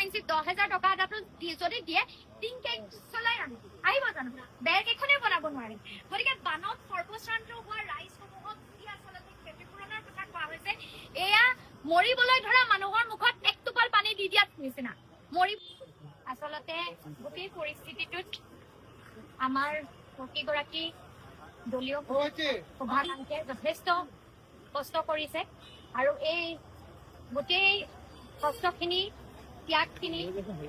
উপৰেঞ্চি 10,000 টকা এটাতো যদি দিয়ে টিং কেক চলাই আহিব জানো? বেগ এখনে বনাব নোৱাৰে। গতিকে বানত সৰ্বশ্ৰান্ত হোৱা ৰাইজসমূহক যি আচলতে ক্ষতিপূৰণৰ কথা কোৱা হৈছে, এয়া মৰিবলৈ ধৰা মানুহৰ মুখত এক টোপাল পানী দি দিয়াত নিচিনা। আচলতে গোটেই পৰিস্থিতিটোত আমাৰ প্ৰতিগৰাকী দলীয় সভানায়কে যথেষ্ট কষ্ট কৰিছে আৰু এই গোটেই কষ্টখিনি ত্যাগখিনি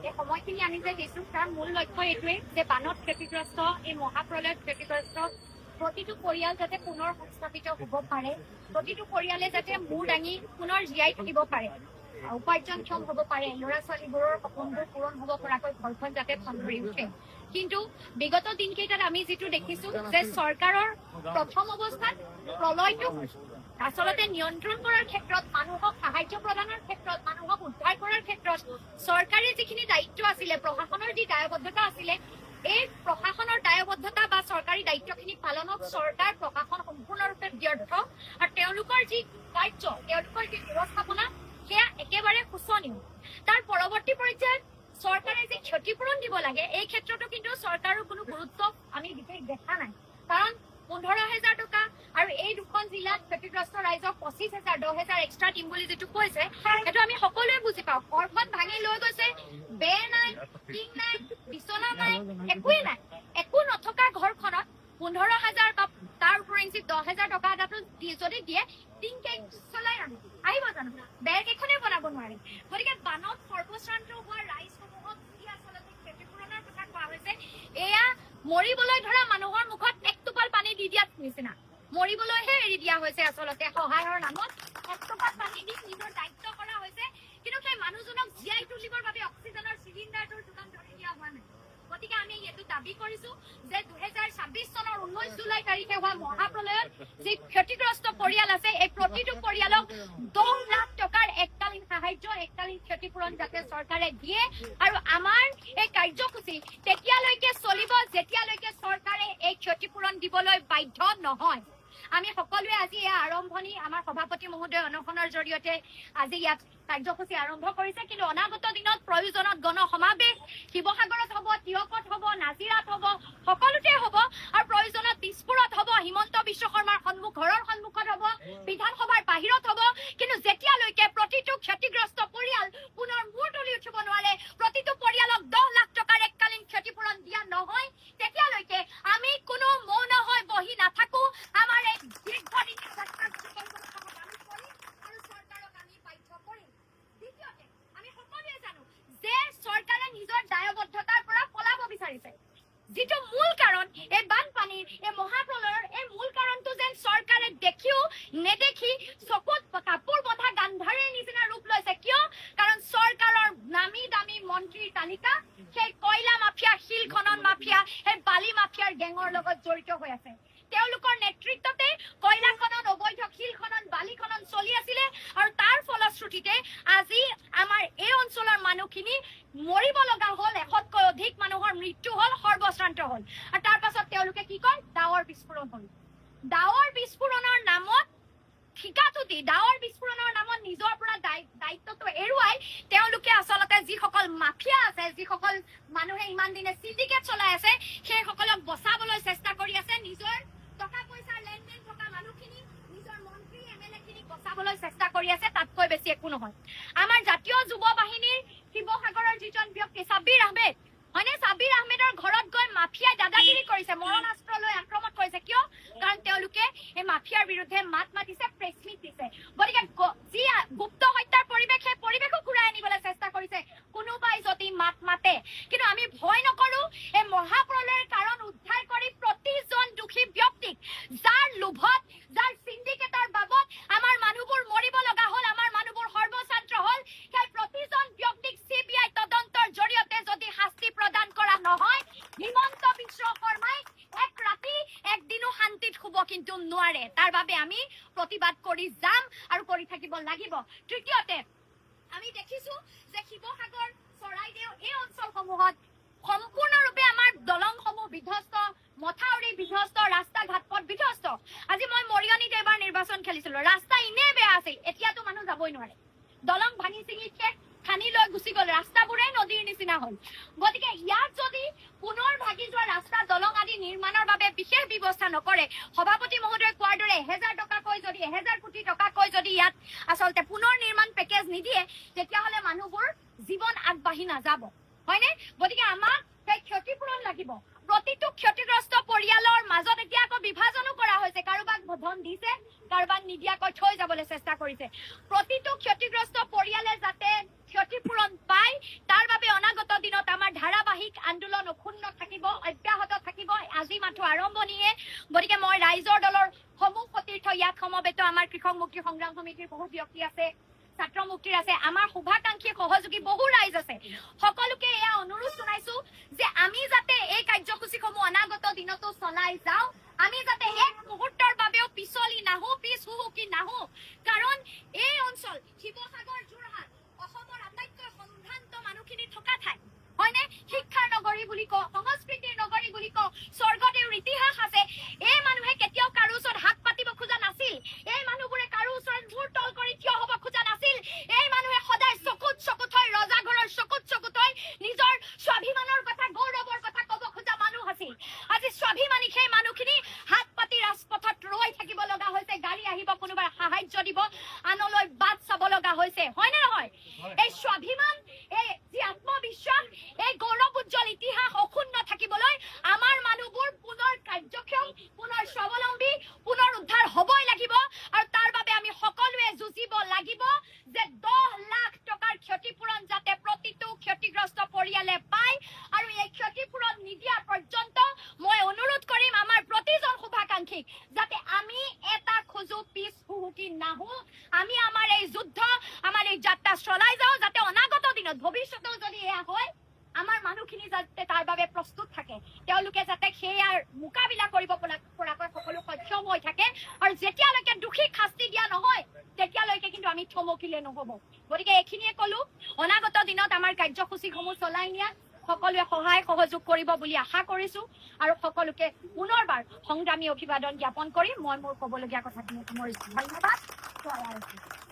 এই সময়খিনি আমি যে দিছো তাৰ মূল লক্ষ্য এইটোৱেই যে বানত ক্ষতিগ্ৰস্ত এই মহাপ্ৰলয়ত ক্ষতিগ্ৰস্ত প্ৰতিটো পৰিয়াল যাতে পুনৰ সংস্থাপিত হ'ব পাৰে, প্ৰতিটো পৰিয়ালে যাতে মূৰ দাঙি পুনৰ জীয়াই থাকিব পাৰে, উপাৰ্জনক্ষম হ'ব পাৰে, ল'ৰা ছোৱালীবোৰৰ সপোনবোৰ পূৰণ হ'ব পৰাকৈ ঘৰখন যাতে ঠন ধৰি উঠে। কিন্তু বিগত দিনকেইটাত আমি যিটো দেখিছো যে চৰকাৰৰ প্ৰথম অৱস্থাত প্ৰলয়টো আচলতে নিয়ন্ত্ৰণ কৰাৰ ক্ষেত্ৰত, মানুহক সাহায্য প্ৰদানৰ ক্ষেত্ৰত, মানুহক উদ্ধাৰ কৰাৰ ক্ষেত্ৰত চৰকাৰে যিখিনি দায়িত্ব আছিলে, প্ৰশাসনৰ যি দায়বদ্ধতা আছিলে, এই প্ৰশাসনৰ দায়বদ্ধতা বা চৰকাৰী দায়িত্বখিনি পালনত চৰকাৰ প্ৰশাসন সম্পূৰ্ণৰূপে ব্যৰ্থ আৰু তেওঁলোকৰ যি কাৰ্য, তেওঁলোকৰ যি ব্যৱস্থাপনা সেয়া একেবাৰে শোচনীয়। তাৰ পৰৱৰ্তী পৰ্যায়ত চৰকাৰে যি ক্ষতিপূৰণ দিব লাগে এই ক্ষেত্ৰতো কিন্তু চৰকাৰৰ কোনো গুৰুত্ব আমি বিশেষ দেখা নাই। কাৰণ 15,000 টকা আৰু এই দুখন জিলাত ক্ষতিগ্ৰস্ত ৰাইজক 25,000, 10,000 এক্সট্ৰা দিম বুলি যিটো কৈছে সেইটো আমি সকলোৱে বুজি পাওঁ। ঘৰখন ভাঙি লৈ গৈছে, বেৰ নাই, টিং নাই, বিচনা নাই, একোৱেই নাই। একো নথকা ঘৰখনত 15,000 বা তাৰ উপৰেঞ্চি 10,000 টকা এটাতো যদি দিয়ে টিং কেক চলাই আহিব জানো? বেগ এখনে বনাব নোৱাৰে। গতিকে বানত সৰ্বশ্ৰান্ত হোৱা ৰাইজসমূহক যি আচলতে ক্ষতিপূৰণৰ কথা কোৱা হৈছে, এয়া মৰিবলৈ ধৰা মানুহৰ মুখত এক টোপাল পানী দি দিয়াত নিচিনা। মৰিবলৈহে এৰি দিয়া হৈছে আচলতে সহায়ৰ নামত। এক টোপাল পানী দি নিজৰ দায়িত্ব কৰা হৈছে, কিন্তু সেই মানুহজনক জীয়াই তুলিবৰ বাবে অক্সিজেনৰ চিলিণ্ডাৰটোৰ যোগান ধৰি দিয়া হোৱা নাই। গতিকে আমি এইটো দাবী কৰিছো যে 2026 চনৰ 19 জুলাই তাৰিখে হোৱা মহাপ্ৰলয়ত যি ক্ষতিগ্ৰস্ত পৰিয়াল আছে, এই প্ৰতিটো পৰিয়ালক 10 লাখ টকাৰ এককালীন সাহায্য, এককালীন ক্ষতিপূৰণ যাতে চৰকাৰে দিয়ে। আৰু আমাৰ এই কাৰ্যসূচী তেতিয়ালৈকে চলিব যেতিয়ালৈকে চৰকাৰে এই ক্ষতিপূৰণ দিবলৈ বাধ্য নহয়। আমি সকলোৱে আজি এয়া আৰম্ভণি, আমাৰ সভাপতি মহোদয় অনশনৰ জৰিয়তে আজি ইয়াত কাৰ্যসূচী আৰম্ভ কৰিছে। কিন্তু অনাগত দিনত প্ৰয়োজনত গণসমাৱেশ শিৱসাগৰত হ'ব, তিয়কত হ'ব, নাজিৰাত হ'ব, সকলোতে হ'ব আৰু প্ৰয়োজনত দিছপুৰত হ'ব, হিমন্ত বিশ্ব শৰ্মাৰ ঘৰৰ সন্মুখত হ'ব, বিধানসভাৰ বাহিৰত হ'ব। কিন্তু যেতিয়ালৈকে প্ৰতিটো ক্ষতিগ্ৰস্ত পৰিয়াল পুনৰ মূৰ তুলি উঠিব নোৱাৰে, প্ৰতিটো পৰিয়ালক 10 লাখ টকাৰ এককালীন ক্ষতিপূৰণ দিয়া নহয়, তেতিয়ালৈকে আমি কোনো মৌন হৈ বহি নাথাকো। আমাৰ এই দীৰ্ঘদিনীয়া যাত্ৰা আমি কৰিম আৰু চৰকাৰক আমি বাধ্য কৰিম। দ্বিতীয়তে আমি সকলোৱে জানো যে চৰকাৰে নিজৰ দায়বদ্ধতাৰ পৰা পলাব বিচাৰিছে। যিটো মূল কাৰণ এই বানপানীৰ, এই মহাপ্ৰলয়ৰ, এই মূল কাৰণটো যেন চৰকাৰে দেখিও নেদেখি চকুত কাপোৰ বন্ধা গান্ধাৰীৰ নিচিনা ৰূপ লৈছে। কিয়? কাৰণ চৰকাৰৰ নামী দামী মন্ত্ৰীৰ তালিকা সেই কয়লা মাফিয়া, শিল খনন মাফিয়া, সেই বালি মাফিয়াৰ গেঙৰ লগত জড়িত হৈ আছে। তেওঁলোকৰ নেতৃত্বতে কয়লা খনন, অবৈধ শিল খনন, বালি খনন চলি আছিলে আৰু তাৰ ফলশ্ৰুতিতে আজি আমাৰ এই অঞ্চলৰ মানুহখিনি মৰিব লগা হ'ল। 100তকৈ অধিক মানুহৰ মৃত্যু হ'ল, সৰ্বশ্ৰান্ত হ'ল। আৰু তাৰ পাছত তেওঁলোকে কি কয়? ডাৱৰ বিস্ফোৰণ হ'ল। ডাৱৰ বিস্ফোৰণৰ নামত ঠিকাটো দি, ডাৱৰ বিস্ফোৰণৰ নামত নিজৰ পৰা দায়িত্বটো এৰুৱাই তেওঁলোকে আচলতে যিসকল মাফিয়া আছে, যিসকল মানুহে ইমান দিনে চিণ্ডিকেট চলাই আছে, সেইসকলক বচাবলৈ চেষ্টা কৰি আছে। নিজৰ টকা পইচাৰ লেনদেন থকা মানুহখিনি, নিজৰ মন্ত্ৰী MLA খিনিক বচাবলৈ চেষ্টা কৰি আছে। তাতকৈ বেছি একো নহয়। আমাৰ জাতীয় যুৱ বাহিনীৰ শিৱসাগৰৰ যিজন ব্যক্তি ছাব্বিৰ আহমেদ, হয়নে? ছাব্বিৰ আহমেদৰ ঘৰত গৈ মাফিয়াই দাদাগিৰি কৰিছে, মৰণাস্ত্ৰ লৈ আক্ৰমণ কৰিছে। কিয়? কাৰণ তেওঁলোকে এই মাফিয়াৰ বিৰুদ্ধে মাত মাতিছে, প্ৰেছ মিট দিছে। গতিকে যি গুপ্ত হত্যাৰ পৰিৱেশ, সেই পৰিৱেশো ঘূৰাই আনিবলৈ চেষ্টা কৰিছে কোনোবাই যদি মাত মাতে। কিন্তু আমি ভয় নকৰো। এই মহাপ্ৰলয়ৰ কাৰণ উদ্ধাৰ কৰি প্ৰতিজন দোষী ব্যক্তিক, যাৰ লোভত, যাৰ চিণ্ডিকেটৰ বাবদ আমাৰ মানুহবোৰ মৰিব লগা হ'ল, আমাৰ মানুহবোৰ সৰ্বশ্ৰান্ত হ'ল, সেই প্ৰতিজন ব্যক্তিক CBI তদন্তৰ জৰিয়তে যদি শাস্তি প্ৰদান কৰা নহয়, হিমন্ত বিশ্ব শৰ্মাই এক ৰাতি একদিনো শান্তিত শুব কিন্তু নোৱাৰে। তাৰ বাবে আমি প্ৰতিবাদ কৰি যাম আৰু কৰি থাকিব লাগিব। তৃতীয়তে আমি দেখিছো যে শিৱসাগৰ, চৰাইদেউ এই অঞ্চলসমূহত সম্পূৰ্ণৰূপে আমাৰ দলংসমূহ বিধ্বস্ত, মথাউৰি বিধ্বস্ত, ৰাস্তা ঘাট পথ বিধ্বস্ত। আজি মই মৰিয়নিত এবাৰ নিৰ্বাচন খেলিছিলো, ৰাস্তা ইনে বেয়া আছিল, এতিয়াতো মানুহ যাবই নোৱাৰে। দলং ভাঙি চিঙি শেষ, খানি লৈ গুচি গ'ল, ৰাস্তাবোৰে লগা হ'ল গতিকে ইয়াত যদি পুনৰ ভাগি যোৱা ৰাস্তা দলং আদি নিৰ্মাণৰ বাবে বিশেষ ব্যৱস্থা নকৰে সভাপতি মহোদয়ে কোৱাৰ দৰে 1000 টকাকৈ যদি 1000 কোটি টকাকৈ যদি ইয়াত আচলতে পুনৰ নিৰ্মাণ পেকেজ নিদিয়ে তেতিয়াহ'লে মানুহবোৰ জীৱন আগবাঢ়ি নাযাব হয়নে গতিকে আমাক সেই ক্ষতিপূৰণ লাগিব প্ৰতিটো ক্ষতিগ্ৰস্ত পৰিয়ালৰ মাজত এতিয়া আকৌ বিভাজনো কৰা হৈছে কাৰোবাক ধন দিছে কাৰোবাক নিদিয়াকৈ থৈ যাবলৈ চেষ্টা কৰিছে প্ৰতিটো ক্ষতিগ্ৰস্ত পৰিয়ালে যাতে ক্ষতিপূৰণ পায় তাৰ বাবে অনাগত দিনত আমাৰ ধাৰাবাহিক আন্দোলন অক্ষুণ্ণ থাকিব অব্যাহত থাকিব আজি মাথো আৰম্ভণিয়ে গতিকে মই ৰাইজৰ দলৰ সমূহ সতীৰ্থ ইয়াত সমবেত আমাৰ কৃষক মুক্তি সংগ্ৰাম সমিতিৰ বহু ব্যক্তি আছে ছাত্ৰ মুক্তিৰ আছে আমাৰ শুভাকাংক্ষী সহযোগী বহু ৰাইজ আছে সকলোকে এয়া অনুৰোধ জনাইছো যে আমি যাতে এই কাৰ্যসূচীসমূহ অনাগত দিনতো চলাই যাওঁ আমি যাতে এক মুহূৰ্তৰ বাবেও পিছলি নাহো পিছ হুহুকি নাহো কাৰণ এই অঞ্চল শিৱসাগৰ যোৰহাট অসমৰ আটাইতকৈ সম্ভ্ৰান্ত মানুহখিনি থকা ঠাই হয়নে শিক্ষাৰ নগৰী বুলি কওঁ সংস্কৃতিৰ নগৰী বুলি কওঁ স্বৰ্গদেউৰ ইতিহাস আছে এই মানুহে কেতিয়াও কাৰো ওচৰত হাত পাতিব খোজা নাছিল এই মানুহবোৰে কাৰো ওচৰত মূৰ তল কৰি থিয় হ'ব খোজা নাছিল এই মানুহে সদায় চকুত চকুত হৈ ৰজাঘৰৰ চকুত চকুত হৈ নিজৰ স্বাভিমানৰ কথা গৌৰৱৰ কথা ক'ব খোজা মানুহ আছিল আজি স্বাভিমানী সেই মানুহখিনি হাত পাতি ৰাজপথত ৰৈ থাকিব লগা হৈছে গাড়ী আহিব কোনোবাই সাহায্য দিব আনলৈ বাট চাব লগা হৈছে হয়নে নহয় এই স্বাভিমান এই যি আত্মবিশ্বাস এই গৌৰৱ উজ্জ্বল ইতিহাস অক্ষুণ্ণ থাকিবলৈ আমাৰ মানুহবোৰ পুনৰ কাৰ্যক্ষম পুনৰ স্বাৱলম্বী পুনৰ উদ্ধাৰ হ'বই লাগিব আৰু তাৰ বাবে আমি সকলোৱে যুঁজিব লাগিব যে 10 লাখ টকাৰ ক্ষতিপূৰণ যাতে প্ৰতিটো ক্ষতিগ্ৰস্ত পৰিয়ালে পায় আৰু এই ক্ষতিপূৰণ নিদিয়া পৰ্যন্ত মই অনুৰোধ কৰিম আমাৰ প্ৰতিজন শুভাকাংক্ষীক যাতে আমি এটা খোজো পিছ হুহুকি নাহো আমি আমাৰ এই যুদ্ধ আমাৰ এই যাত্ৰা চলাই যাওঁ যাতে অনাগত দিনত ভৱিষ্যতেও যদি এয়া হয় আমাৰ মানুহখিনি যাতে তাৰ বাবে প্ৰস্তুত থাকে তেওঁলোকে যাতে সেয়াৰ মোকাবিলা কৰিব পৰাকৈ সকলো সক্ষম হৈ থাকে আৰু যেতিয়ালৈকে দোষীক শাস্তি দিয়া নহয় তেতিয়ালৈকে কিন্তু আমি থমকিলে নহ'ব গতিকে এইখিনিয়ে ক'লো অনাগত দিনত আমাৰ কাৰ্যসূচীসমূহ চলাই নিয়াত সকলোৱে সহায় সহযোগ কৰিব বুলি আশা কৰিছো আৰু সকলোকে পুনৰবাৰ সংগ্ৰামী অভিবাদন জ্ঞাপন কৰি মই মোৰ ক'বলগীয়া কথাখিনি সামৰিছো ধন্যবাদ।